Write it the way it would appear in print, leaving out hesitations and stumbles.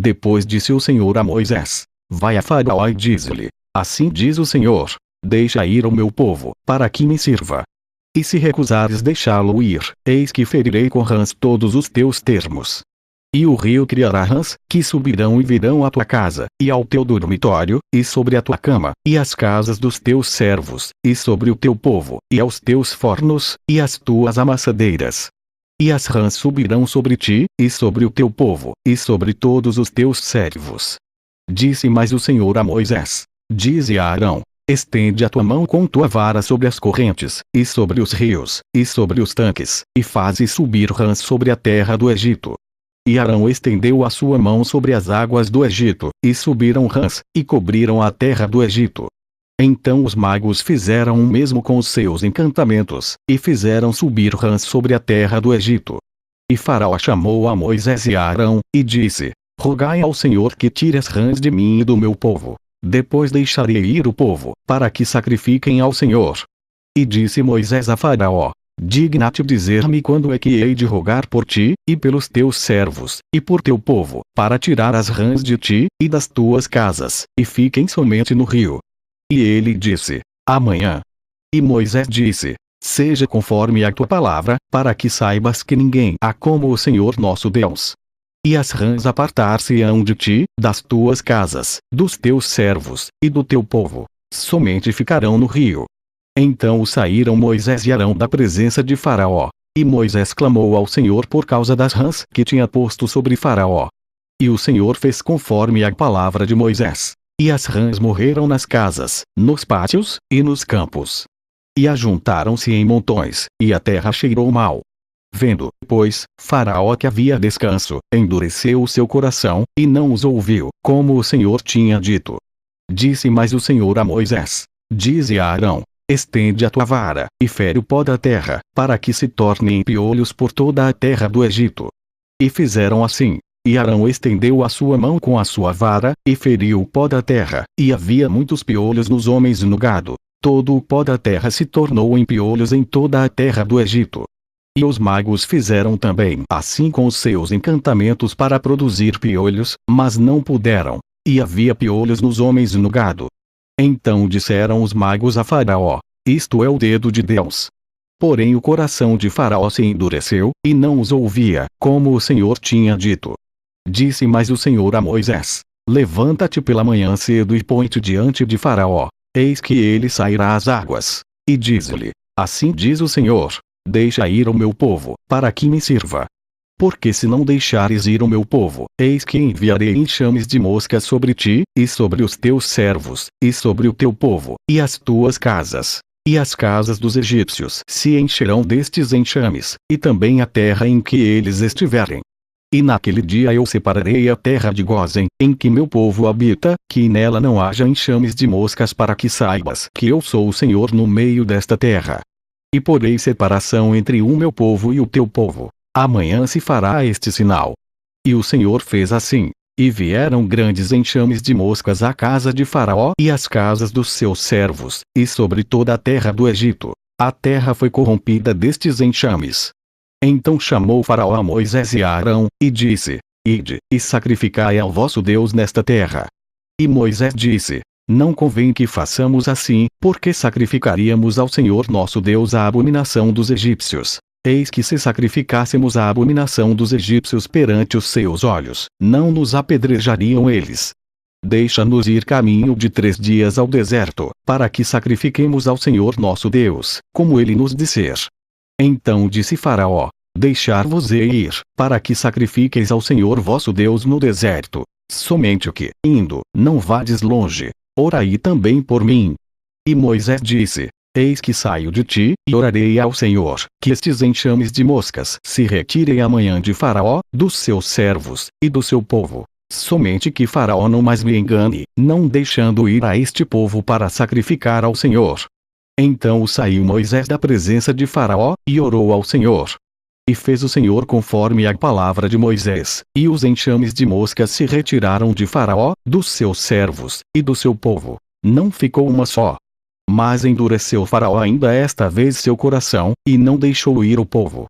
Depois disse o Senhor a Moisés: vai a Faraó e diz-lhe: assim diz o Senhor, deixa ir o meu povo, para que me sirva. E se recusares deixá-lo ir, eis que ferirei com rãs todos os teus termos. E o rio criará rãs, que subirão e virão à tua casa, e ao teu dormitório, e sobre a tua cama, e as casas dos teus servos, e sobre o teu povo, e aos teus fornos, e as tuas amassadeiras. E as rãs subirão sobre ti, e sobre o teu povo, e sobre todos os teus servos. Disse mais o Senhor a Moisés: dize a Arão: estende a tua mão com tua vara sobre as correntes, e sobre os rios, e sobre os tanques, e faze subir rãs sobre a terra do Egito. E Arão estendeu a sua mão sobre as águas do Egito, e subiram rãs, e cobriram a terra do Egito. Então os magos fizeram o mesmo com os seus encantamentos, e fizeram subir rãs sobre a terra do Egito. E Faraó chamou a Moisés e a Arão, e disse: rogai ao Senhor que tire as rãs de mim e do meu povo. Depois deixarei ir o povo, para que sacrifiquem ao Senhor. E disse Moisés a Faraó: digna-te dizer-me quando é que hei de rogar por ti, e pelos teus servos, e por teu povo, para tirar as rãs de ti, e das tuas casas, e fiquem somente no rio. E ele disse: amanhã. E Moisés disse: seja conforme a tua palavra, para que saibas que ninguém há como o Senhor nosso Deus. E as rãs apartar-se-ão de ti, das tuas casas, dos teus servos, e do teu povo, somente ficarão no rio. Então saíram Moisés e Arão da presença de Faraó. E Moisés clamou ao Senhor por causa das rãs que tinha posto sobre Faraó. E o Senhor fez conforme a palavra de Moisés. E as rãs morreram nas casas, nos pátios, e nos campos. E ajuntaram-se em montões, e a terra cheirou mal. Vendo, pois, Faraó que havia descanso, endureceu o seu coração, e não os ouviu, como o Senhor tinha dito. Disse mais o Senhor a Moisés: dize a Arão: estende a tua vara, e fere o pó da terra, para que se tornem piolhos por toda a terra do Egito. E fizeram assim. E Arão estendeu a sua mão com a sua vara, e feriu o pó da terra, e havia muitos piolhos nos homens e no gado. Todo o pó da terra se tornou em piolhos em toda a terra do Egito. E os magos fizeram também assim com os seus encantamentos para produzir piolhos, mas não puderam. E havia piolhos nos homens e no gado. Então disseram os magos a Faraó: isto é o dedo de Deus. Porém o coração de Faraó se endureceu, e não os ouvia, como o Senhor tinha dito. Disse mais o Senhor a Moisés: levanta-te pela manhã cedo e põe-te diante de Faraó. Eis que ele sairá às águas. E diz-lhe: assim diz o Senhor: deixa ir o meu povo, para que me sirva. Porque se não deixares ir o meu povo, eis que enviarei enxames de moscas sobre ti, e sobre os teus servos, e sobre o teu povo, e as tuas casas. E as casas dos egípcios se encherão destes enxames, e também a terra em que eles estiverem. E naquele dia eu separarei a terra de Gósen, em que meu povo habita, que nela não haja enxames de moscas, para que saibas que eu sou o Senhor no meio desta terra. E porei separação entre o meu povo e o teu povo. Amanhã se fará este sinal. E o Senhor fez assim. E vieram grandes enxames de moscas à casa de Faraó e às casas dos seus servos, e sobre toda a terra do Egito. A terra foi corrompida destes enxames. Então chamou Faraó a Moisés e a Arão, e disse: ide, e sacrificai ao vosso Deus nesta terra. E Moisés disse: não convém que façamos assim, porque sacrificaríamos ao Senhor nosso Deus a abominação dos egípcios. Eis que se sacrificássemos a abominação dos egípcios perante os seus olhos, não nos apedrejariam eles. Deixa-nos ir caminho de 3 dias ao deserto, para que sacrifiquemos ao Senhor nosso Deus, como ele nos disser. Então disse Faraó: deixar-vos-ei ir, para que sacrifiqueis ao Senhor vosso Deus no deserto. Somente o que, indo, não vades longe. Orai também por mim. E Moisés disse: eis que saio de ti, e orarei ao Senhor, que estes enxames de moscas se retirem amanhã de Faraó, dos seus servos, e do seu povo. Somente que Faraó não mais me engane, não deixando ir a este povo para sacrificar ao Senhor. Então saiu Moisés da presença de Faraó, e orou ao Senhor. E fez o Senhor conforme a palavra de Moisés, e os enxames de moscas se retiraram de Faraó, dos seus servos, e do seu povo. Não ficou uma só. Mas endureceu Faraó ainda esta vez seu coração, e não deixou ir o povo.